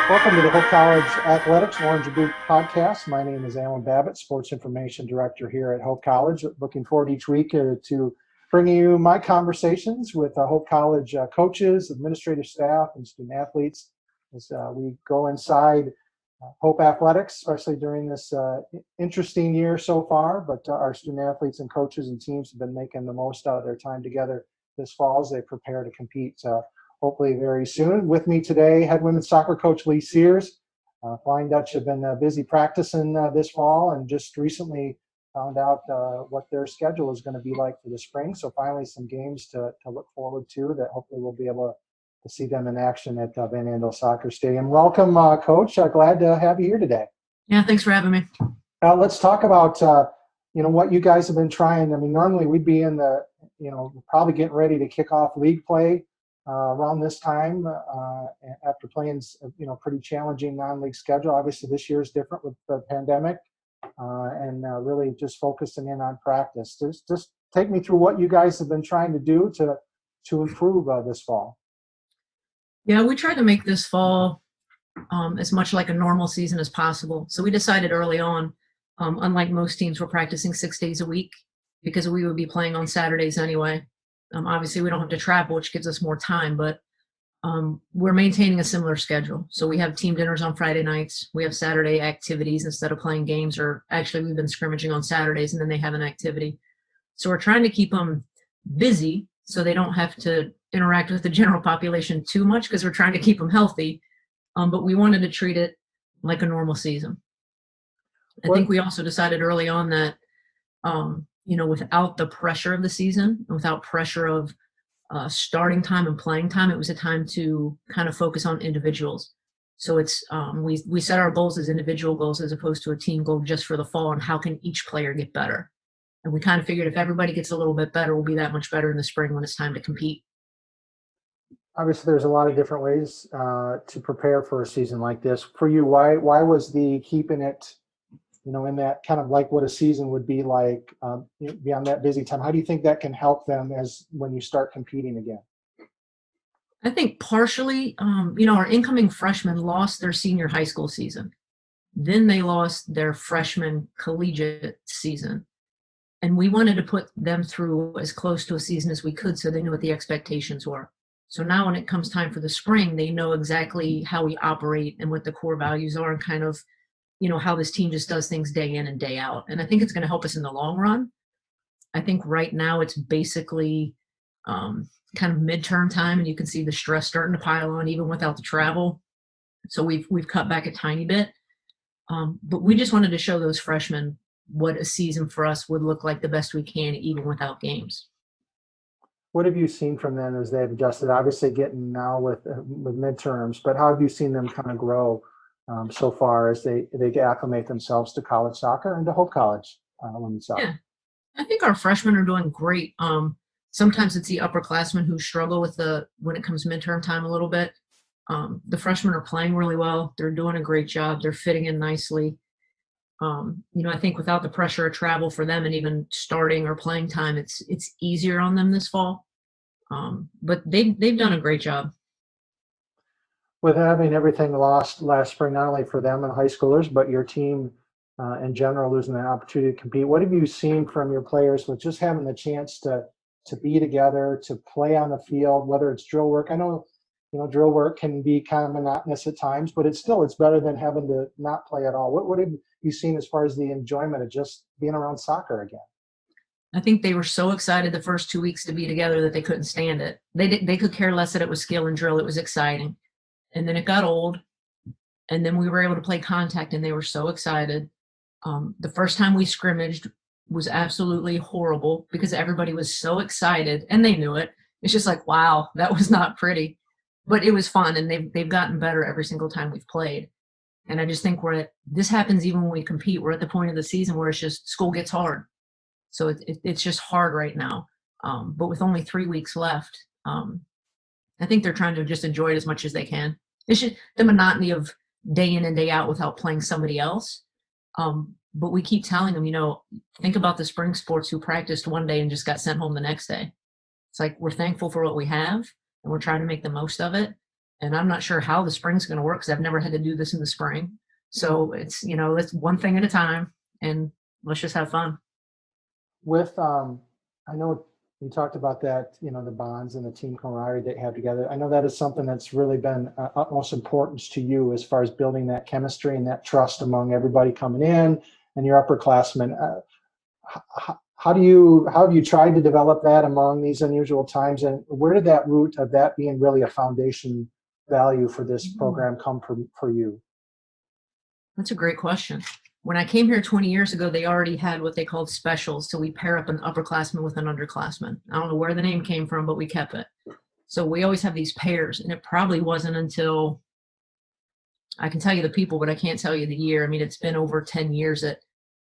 Welcome to the Hope College Athletics Orange and Blue podcast. My name is Alan Babbitt, Sports Information Director here at Hope College. Looking forward each week to bringing you my conversations with Hope College coaches, administrative staff, and student athletes as we go inside Hope Athletics, especially during this interesting year so far. But our student athletes and coaches and teams have been making the most out of their time together this fall as they prepare to compete hopefully very soon. With me today, head women's soccer coach Leigh Sears. Flying Dutch have been busy practicing this fall and just recently found out what their schedule is going to be like for the spring. So finally some games to look forward to that hopefully we'll be able to see them in action at Andel Soccer Stadium. Welcome, Coach. Glad to have you here today. Yeah, thanks for having me. Let's talk about what you guys have been trying. I mean, normally we'd be in the, probably getting ready to kick off league play around this time after playing, pretty challenging non-league schedule. Obviously, this year is different with the pandemic and really just focusing in on practice. Just take me through what you guys have been trying to do to improve this fall. Yeah, we tried to make this fall as much like a normal season as possible. So we decided early on, unlike most teams, we're practicing 6 days a week because we would be playing on Saturdays anyway. Obviously, we don't have to travel, which gives us more time, but we're maintaining a similar schedule. So we have team dinners on Friday nights. We have Saturday activities instead of playing games, or actually we've been scrimmaging on Saturdays and then they have an activity. So we're trying to keep them busy so they don't have to interact with the general population too much because we're trying to keep them healthy. But we wanted to treat it like a normal season. I think we also decided early on that without the pressure of the season, without pressure of starting time and playing time, it was a time to kind of focus on individuals. So it's we set our goals as individual goals as opposed to a team goal just for the fall, and how can each player get better. And we kind of figured if everybody gets a little bit better, we'll be that much better in the spring when it's time to compete. Obviously, there's a lot of different ways to prepare for a season like this. For you, why was the keeping it in that kind of like what a season would be like beyond that busy time? How do you think that can help them as when you start competing again? I think partially, our incoming freshmen lost their senior high school season. Then they lost their freshman collegiate season. And we wanted to put them through as close to a season as we could so they knew what the expectations were. So now when it comes time for the spring, they know exactly how we operate and what the core values are and kind of how this team just does things day in and day out. And I think it's going to help us in the long run. I think right now it's basically kind of midterm time, and you can see the stress starting to pile on even without the travel. So we've cut back a tiny bit. But we just wanted to show those freshmen what a season for us would look like the best we can, even without games. What have you seen from them as they've adjusted? Obviously getting now with midterms, but how have you seen them kind of grow so far as they acclimate themselves to college soccer and to Hope College women's soccer? Yeah, I think our freshmen are doing great. Sometimes it's the upperclassmen who struggle with when it comes midterm time a little bit. The freshmen are playing really well. They're doing a great job. They're fitting in nicely. I think without the pressure of travel for them and even starting or playing time, it's easier on them this fall. But they've done a great job. With having everything lost last spring, not only for them and high schoolers, but your team in general losing the opportunity to compete, what have you seen from your players with just having the chance to be together, to play on the field, whether it's drill work? I know, drill work can be kind of monotonous at times, but it's better than having to not play at all. What have you seen as far as the enjoyment of just being around soccer again? I think they were so excited the first 2 weeks to be together that they couldn't stand it. They could care less that it was skill and drill. It was exciting. And then it got old, and then we were able to play contact, and they were so excited. The first time we scrimmaged was absolutely horrible because everybody was so excited, and they knew it. It's just like, wow, that was not pretty. But it was fun, and they've gotten better every single time we've played. And I just think this happens even when we compete. We're at the point of the season where it's just school gets hard. So it's just hard right now. But with only 3 weeks left, I think they're trying to just enjoy it as much as they can. It's just the monotony of day in and day out without playing somebody else. But we keep telling them, think about the spring sports who practiced one day and just got sent home the next day. It's like we're thankful for what we have, and we're trying to make the most of it. And I'm not sure how the spring's going to work because I've never had to do this in the spring. So it's, it's one thing at a time, and let's just have fun. With I know you talked about that, the bonds and the team camaraderie that you have together. I know that is something that's really been utmost importance to you as far as building that chemistry and that trust among everybody coming in and your upperclassmen. How have you tried to develop that among these unusual times, and where did that root of that being really a foundation value for this program come from for you? That's a great question. When I came here 20 years ago, they already had what they called specials. So we pair up an upperclassman with an underclassman. I don't know where the name came from, but we kept it. So we always have these pairs, and it probably wasn't until I can tell you the people, but I can't tell you the year. I mean, it's been over 10 years that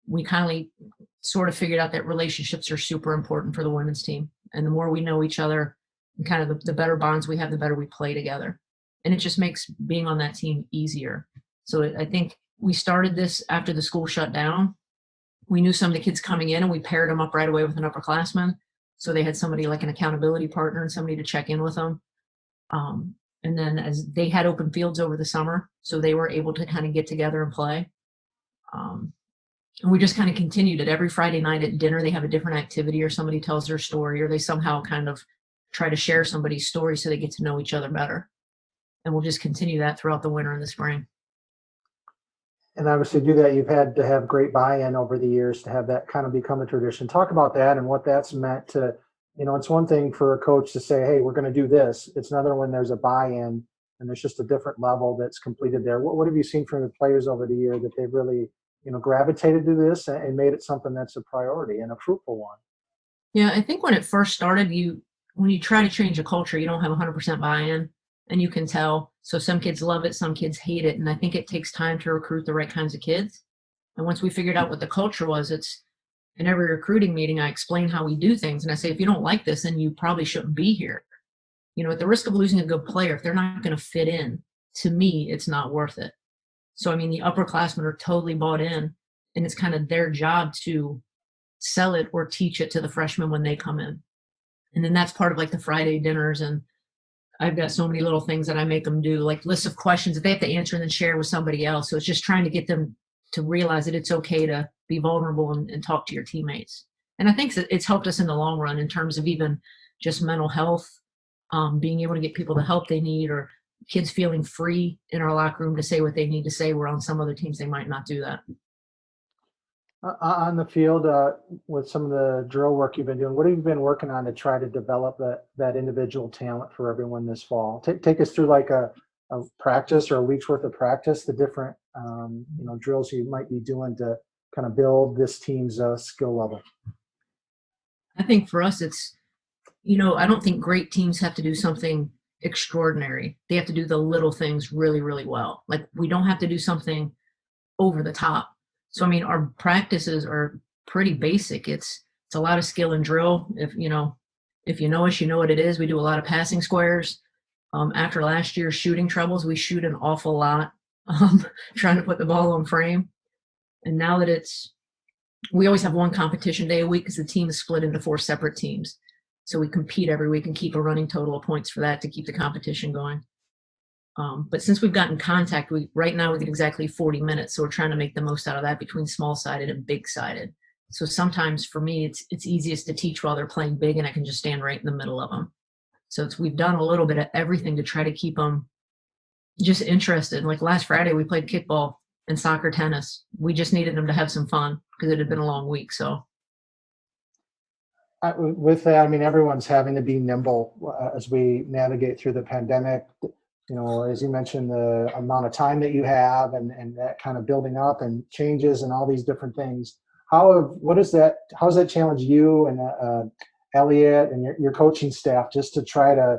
we kindly sort of figured out that relationships are super important for the women's team. And the more we know each other and kind of the better bonds we have, the better we play together. And it just makes being on that team easier. So I think we started this after the school shut down. We knew some of the kids coming in, and we paired them up right away with an upperclassman. So they had somebody like an accountability partner and somebody to check in with them. And then as they had open fields over the summer, so they were able to kind of get together and play. And we just kind of continued it. Every Friday night at dinner, they have a different activity, or somebody tells their story, or they somehow kind of try to share somebody's story so they get to know each other better. And we'll just continue that throughout the winter and the spring. And obviously, do that, you've had to have great buy-in over the years to have that kind of become a tradition. Talk about that and what that's meant to, it's one thing for a coach to say, hey, we're going to do this. It's another when there's a buy-in and there's just a different level that's completed there. What have you seen from the players over the year that they've really, gravitated to this and made it something that's a priority and a fruitful one? Yeah, I think when it first started, when you try to change a culture, you don't have 100% buy-in, and you can tell. So some kids love it, some kids hate it, and I think it takes time to recruit the right kinds of kids. And once we figured out what the culture was, it's in every recruiting meeting, I explain how we do things, and I say, if you don't like this, then you probably shouldn't be here. At the risk of losing a good player, if they're not going to fit in, to me, it's not worth it. So, I mean, the upperclassmen are totally bought in, and it's kind of their job to sell it or teach it to the freshmen when they come in. And then that's part of like the Friday dinners, and I've got so many little things that I make them do, like lists of questions that they have to answer and then share with somebody else. So it's just trying to get them to realize that it's okay to be vulnerable and talk to your teammates. And I think that it's helped us in the long run in terms of even just mental health, being able to get people the help they need, or kids feeling free in our locker room to say what they need to say, where on some other teams they might not do that. On the field, with some of the drill work you've been doing, what have you been working on to try to develop that individual talent for everyone this fall? Take us through like a practice or a week's worth of practice, the different drills you might be doing to kind of build this team's skill level. I think for us, it's, I don't think great teams have to do something extraordinary. They have to do the little things really, really well. Like, we don't have to do something over the top. So, I mean, our practices are pretty basic. It's a lot of skill and drill. If you know us, you know what it is. We do a lot of passing squares. After last year's shooting troubles, we shoot an awful lot, trying to put the ball on frame. And now that we always have one competition day a week because the team is split into 4 separate teams. So we compete every week and keep a running total of points for that to keep the competition going. But since we've gotten contact, right now we get exactly 40 minutes. So we're trying to make the most out of that between small-sided and big-sided. So sometimes for me, it's easiest to teach while they're playing big, and I can just stand right in the middle of them. So we've done a little bit of everything to try to keep them just interested. Like last Friday, we played kickball and soccer, tennis. We just needed them to have some fun because it had been a long week. So with that, I mean, everyone's having to be nimble as we navigate through the pandemic. As you mentioned, the amount of time that you have and that kind of building up and changes and all these different things. How has that challenged you and Elliot and your coaching staff just to try to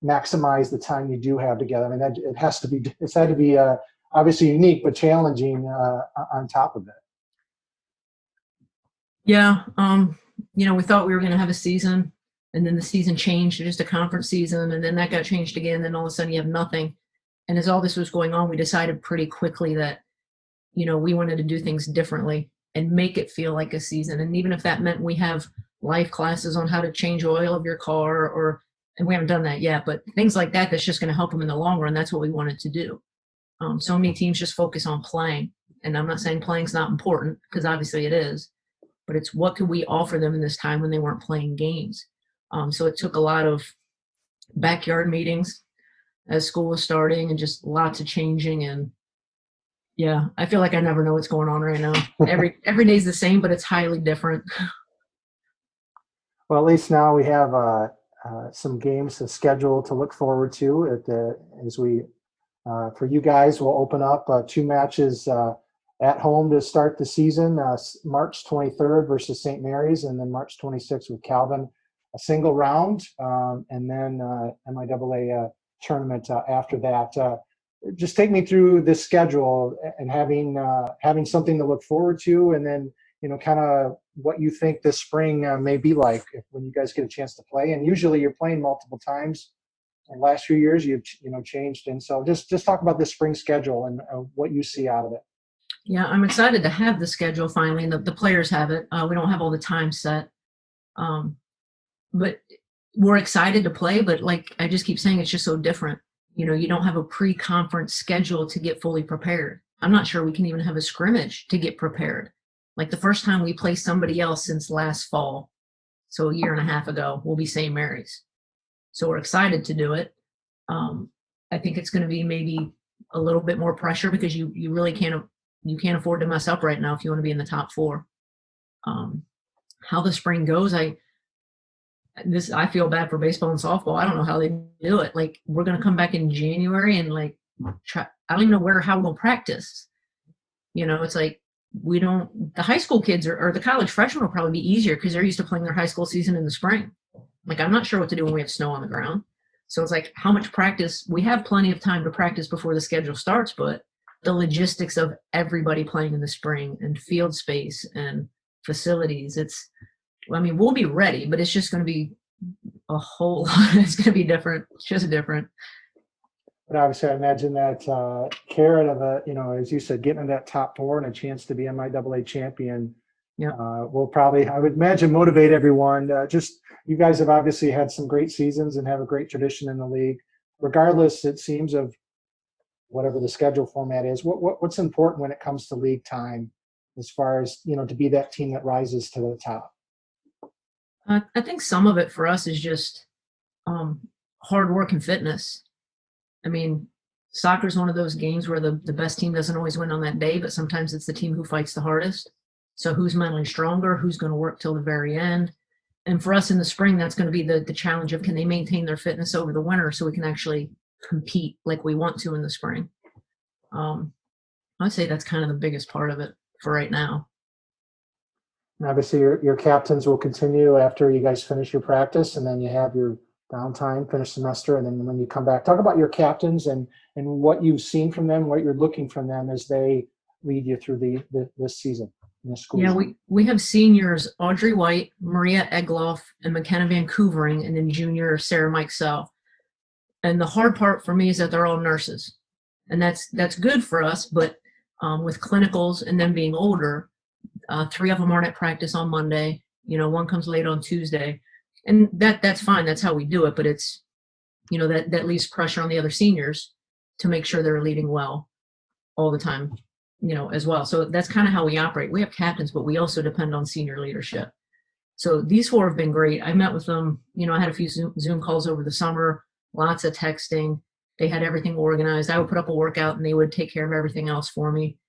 maximize the time you do have together? I mean, it's had to be obviously unique, but challenging on top of it. Yeah. We thought we were going to have a season, and then the season changed to just a conference season, and then that got changed again. Then all of a sudden you have nothing. And as all this was going on, we decided pretty quickly that, we wanted to do things differently and make it feel like a season. And even if that meant we have life classes on how to change oil of your car, and we haven't done that yet, but things like that, that's just going to help them in the long run. That's what we wanted to do. So many teams just focus on playing, and I'm not saying playing's not important, because obviously it is, but it's what could we offer them in this time when they weren't playing games. So it took a lot of backyard meetings as school was starting, and just lots of changing. And yeah, I feel like I never know what's going on right now. Every day's the same, but it's highly different. Well, at least now we have some games to schedule to look forward to as we for you guys. We'll open up 2 matches at home to start the season, March 23rd versus St. Mary's, and then March 26th with Calvin, a single round, and then MIAA tournament after that. Just take me through this schedule and having something to look forward to, and then kind of what you think this spring may be like when you guys get a chance to play. And usually you're playing multiple times. In the last few years, you've changed, and so just talk about this spring schedule and what you see out of it. Yeah, I'm excited to have the schedule finally, and the players have it. We don't have all the time set, but we're excited to play. But like I just keep saying, it's just so different. You don't have a pre-conference schedule to get fully prepared. I'm not sure we can even have a scrimmage to get prepared. Like the first time we play somebody else since last fall, so a year and a half ago, will be St. Mary's. So we're excited to do it. I think it's going to be maybe a little bit more pressure, because you really can't afford to mess up right now if you want to be in the top 4. How the spring goes, I feel bad for baseball and softball. I don't know how they do it. Like, we're going to come back in January and I don't even know how we'll practice. It's like the high school kids or the college freshmen will probably be easier because they're used to playing their high school season in the spring. Like, I'm not sure what to do when we have snow on the ground. So it's like, how much practice? We have plenty of time to practice before the schedule starts, but the logistics of everybody playing in the spring and field space and facilities, we'll be ready, but it's just going to be a whole lot. It's going to be different. It's just different. But obviously, I imagine that carrot of as you said, getting in that top 4 and a chance to be MIAA champion, will probably, I would imagine, motivate everyone. You guys have obviously had some great seasons and have a great tradition in the league. Regardless, it seems, of whatever the schedule format is, what's important when it comes to league time, as far as to be that team that rises to the top? I think some of it for us is just hard work and fitness. I mean, soccer is one of those games where the best team doesn't always win on that day, but sometimes it's the team who fights the hardest. So who's mentally stronger, who's going to work till the very end. And for us in the spring, that's going to be the challenge of, can they maintain their fitness over the winter so we can actually compete like we want to in the spring. I'd say that's kind of the biggest part of it for right now. And obviously, your captains will continue after you guys finish your practice, and then you have your downtime, finish semester, and then when you come back, talk about your captains and what you've seen from them, what you're looking from them as they lead you through this season. Yeah, we have seniors Audrey White, Maria Egloff, and McKenna Vancouvering, and then junior Sarah Mikesell. And the hard part for me is that they're all nurses, and that's good for us. But with clinicals and them being older, 3 of them aren't at practice on Monday. One comes late on Tuesday, and that's fine. That's how we do it. But it's that leaves pressure on the other seniors to make sure they're leading well all the time. As well. So that's kind of how we operate. We have captains, but we also depend on senior leadership. So these 4 have been great. I met with them, I had a few Zoom calls over the summer, lots of texting. They had everything organized. I would put up a workout and they would take care of everything else for me.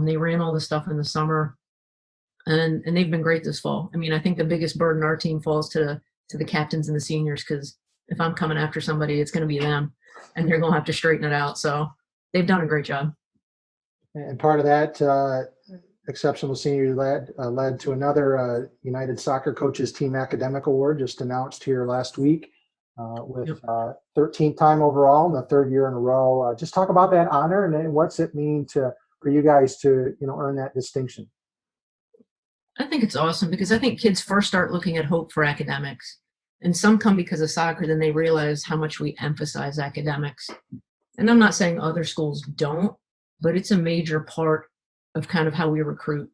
They ran all the stuff in the summer, and they've been great this fall. I think the biggest burden our team falls to the captains and the seniors, because if I'm coming after somebody, it's going to be them, and they're going to have to straighten it out. So they've done a great job. And part of that exceptional senior led to another United Soccer Coaches Team Academic Award, just announced here last week, with 13th time overall and the 3rd year in a row. Just talk about that honor and what's it mean for you guys to earn that distinction. I think it's awesome, because I think kids first start looking at hope for academics, and some come because of soccer. Then they realize how much we emphasize academics. And I'm not saying other schools don't, but it's a major part of kind of how we recruit.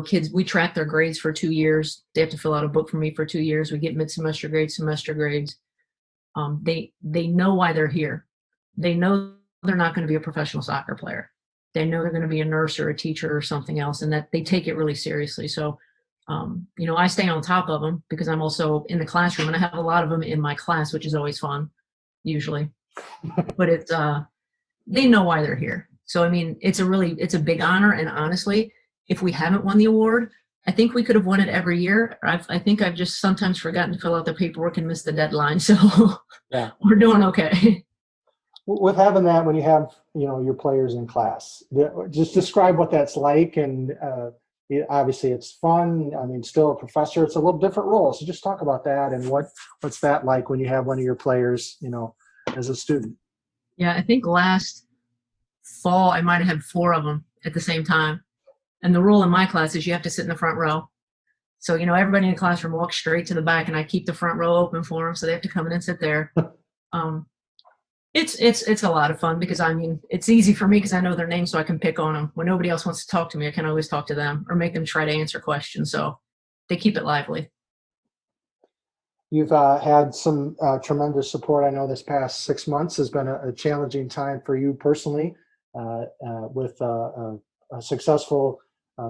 Kids, we track their grades for 2 years. They have to fill out a book for me for 2 years. We get mid-semester grades, semester grades. They know why they're here. They know they're not going to be a professional soccer player. They know they're going to be a nurse or a teacher or something else, and that they take it really seriously. So, I stay on top of them because I'm also in the classroom, and I have a lot of them in my class, which is always fun, usually. But it's they know why they're here. So, I mean, it's a big honor, and honestly, if we haven't won the award, I think we could have won it every year. I think I've just sometimes forgotten to fill out the paperwork and missed the deadline. So Yeah. we're doing okay. With having that, when you have, your players in class, just describe what that's like. And obviously it's fun. I mean, still a professor, it's a little different role. So just talk about that and what's that like when you have one of your players, as a student. Yeah, I think last fall I might have had 4 of them at the same time. And the rule in my class is you have to sit in the front row. So, everybody in the classroom walks straight to the back, and I keep the front row open for them, so they have to come in and sit there. It's a lot of fun because, it's easy for me because I know their names, so I can pick on them. When nobody else wants to talk to me, I can always talk to them or make them try to answer questions. So they keep it lively. You've had some tremendous support. I know this past 6 months has been a challenging time for you personally, with a successful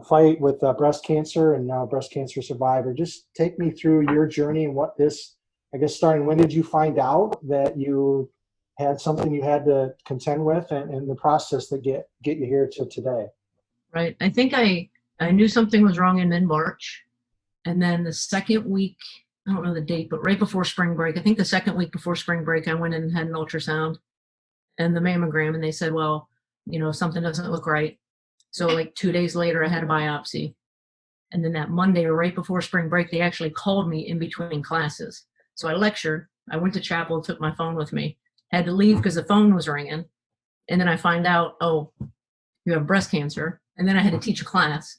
fight with breast cancer and now breast cancer survivor. Just take me through your journey and what this, I guess, starting, when did you find out that you had something you had to contend with, and the process that get you here to today? Right. I think I knew something was wrong in mid-March. And then the second week, I don't know the date, but right before spring break, I think the second week before spring break, I went in and had an ultrasound and the mammogram, and they said, well, something doesn't look right. So like 2 days later, I had a biopsy. And then that Monday, or right before spring break, they actually called me in between classes. So I lectured, I went to chapel, took my phone with me, had to leave because the phone was ringing. And then I find out, oh, you have breast cancer. And then I had to teach a class.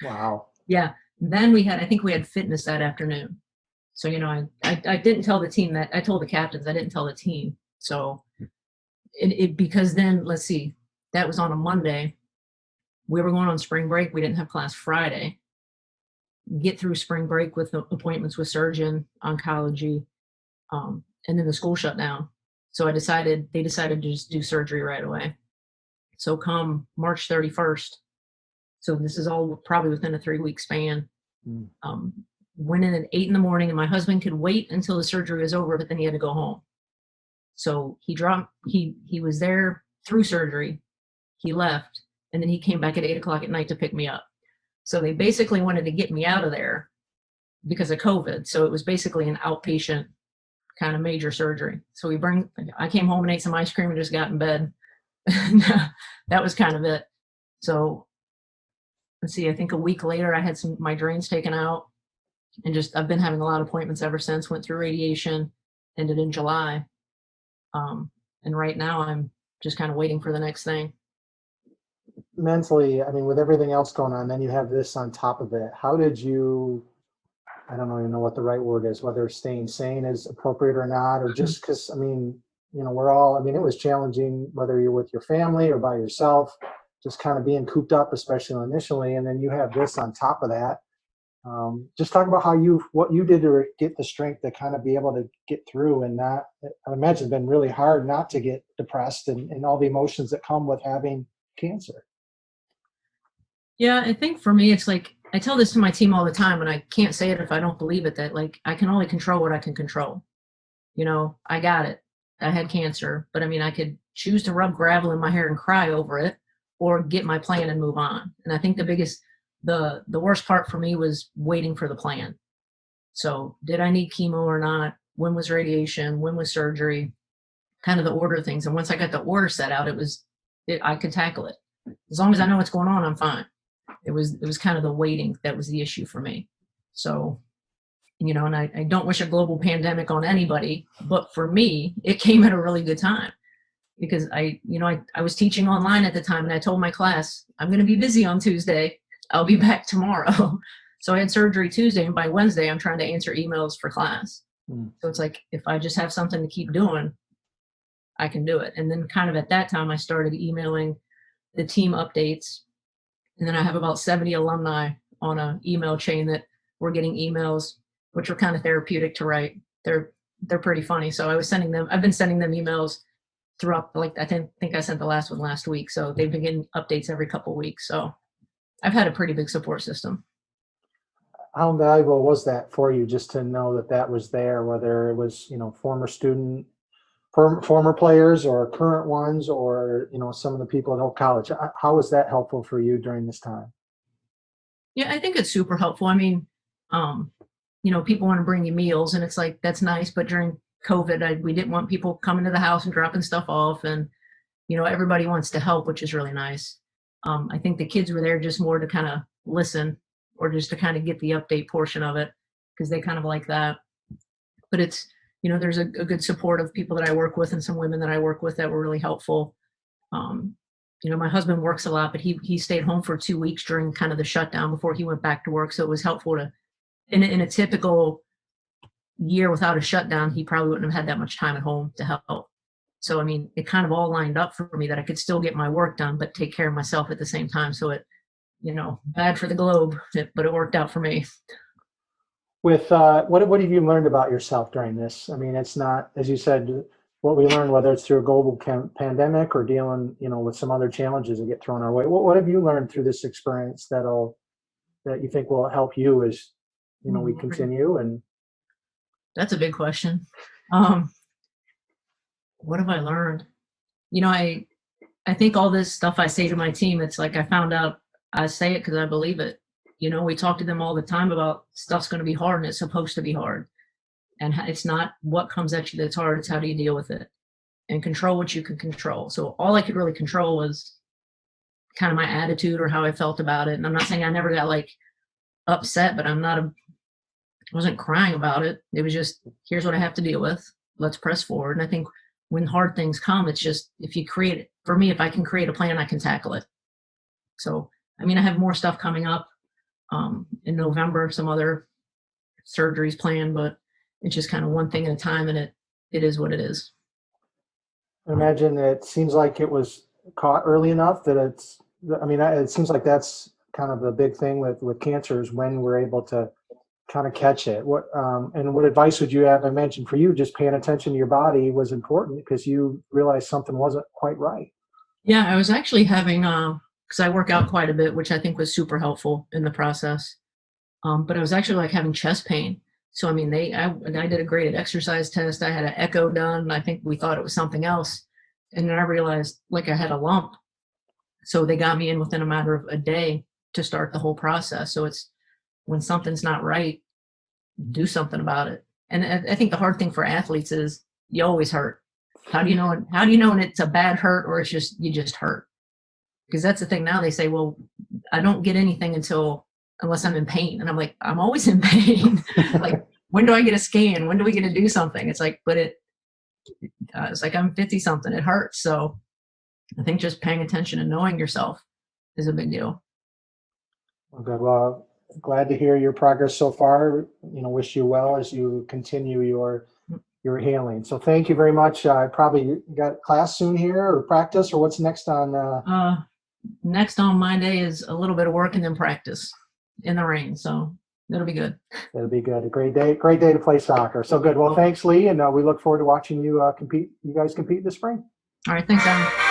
Wow. Yeah. Then I think we had fitness that afternoon. So, I didn't tell the team that. I told the captains, I didn't tell the team. So because then, let's see, that was on a Monday. We were going on spring break. We didn't have class Friday. Get through spring break with appointments with surgeon, oncology, and then the school shut down. So they decided to just do surgery right away. So come March 31st, so this is all probably within a 3-week span. Went in at 8 a.m, and my husband could wait until the surgery was over, but then he had to go home. So he was there through surgery. He left, and then he came back at 8 o'clock at night to pick me up. So they basically wanted to get me out of there because of COVID. So it was basically an outpatient kind of major surgery. So I came home and ate some ice cream and just got in bed. That was kind of it. So let's see, I think a week later I had my drains taken out, and I've been having a lot of appointments ever since. Went through radiation, ended in July. And right now I'm just kind of waiting for the next thing. Mentally, with everything else going on, then you have this on top of it. How did you, I don't even know what the right word is, whether staying sane is appropriate or not, or just because, we're all, it was challenging, whether you're with your family or by yourself, just kind of being cooped up, especially initially. And then you have this on top of that. Just talk about what you did to get the strength to kind of be able to get through, and not, I imagine it's been really hard not to get depressed and all the emotions that come with having cancer. Yeah, I think for me, it's like, I tell this to my team all the time, and I can't say it if I don't believe it, that like, I can only control what I can control. I got it. I had cancer, but I could choose to rub gravel in my hair and cry over it, or get my plan and move on. And I think the worst part for me was waiting for the plan. So did I need chemo or not? When was radiation? When was surgery? Kind of the order of things. And once I got the order set out, I could tackle it. As long as I know what's going on, I'm fine. It was kind of the waiting that was the issue for me. So, and I don't wish a global pandemic on anybody, but for me, it came at a really good time, because I was teaching online at the time, and I told my class, I'm going to be busy on Tuesday. I'll be back tomorrow. So I had surgery Tuesday, and by Wednesday, I'm trying to answer emails for class. So it's like, if I just have something to keep doing, I can do it. And then kind of at that time, I started emailing the team updates And then I have about 70 alumni on an email chain that we're getting emails, which are kind of therapeutic to write. They're pretty funny. So I've been sending them emails throughout, like I think I sent the last one last week. So they've been getting updates every couple of weeks. So I've had a pretty big support system. How valuable was that for you, just to know that that was there, whether it was, former players or current ones, or, some of the people at Hope College? How was that helpful for you during this time? Yeah, I think it's super helpful. I mean, people want to bring you meals, and it's like, that's nice. But during COVID, we didn't want people coming to the house and dropping stuff off. And, everybody wants to help, which is really nice. I think the kids were there just more to kind of listen, or just to kind of get the update portion of it, because they kind of like that. But it's, there's a good support of people that I work with, and some women that I work with that were really helpful. My husband works a lot, but he stayed home for 2 weeks during kind of the shutdown before he went back to work. So it was helpful to, in a typical year without a shutdown, he probably wouldn't have had that much time at home to help. So, I mean, it kind of all lined up for me that I could still get my work done, but take care of myself at the same time. So it, bad for the globe, but it worked out for me. With what have you learned about yourself during this? I mean, it's not, as you said, what we learned, whether it's through a global pandemic or dealing, with some other challenges that get thrown our way. What have you learned through this experience that you think will help you as, we continue? And that's a big question. What have I learned? I think all this stuff I say to my team, it's like I found out I say it because I believe it. We talk to them all the time about stuff's going to be hard, and it's supposed to be hard. And it's not what comes at you that's hard. It's how do you deal with it and control what you can control. So all I could really control was kind of my attitude or how I felt about it. And I'm not saying I never got like upset, but I wasn't crying about it. It was just, here's what I have to deal with. Let's press forward. And I think when hard things come, it's just, if you create it, for me, if I can create a plan, I can tackle it. So, I mean, I have more stuff coming up in November, some other surgeries planned, but it's just kind of one thing at a time, and it is what it is. I imagine it seems like it was caught early enough that it seems like that's kind of the big thing with cancer, is when we're able to kind of catch it. What advice would you have? I mentioned for you, just paying attention to your body was important because you realized something wasn't quite right. Yeah, I was actually having, because I work out quite a bit, which I think was super helpful in the process. But I was actually like having chest pain. So, I mean, I did a graded exercise test. I had an echo done. I think we thought it was something else. And then I realized like I had a lump. So they got me in within a matter of a day to start the whole process. So it's, when something's not right, do something about it. And I think the hard thing for athletes is you always hurt. How do you know when it's a bad hurt, or it's just, you just hurt? Because that's the thing now. They say, well, I don't get anything unless I'm in pain. And I'm like, I'm always in pain. Like, when do I get a scan? When do we get to do something? It's like, but it's like, I'm 50 something. It hurts. So I think just paying attention and knowing yourself is a big deal. Well, good. Well, glad to hear your progress so far. Wish you well as you continue your healing. So thank you very much. I probably got class soon here, or practice, or what's next on? Next on my day is a little bit of work and then practice in the rain. So it'll be good. It'll be good. A great day to play soccer. So good. Well, thanks, Leigh, and we look forward to watching you guys compete this spring. All right. Thanks, Alan.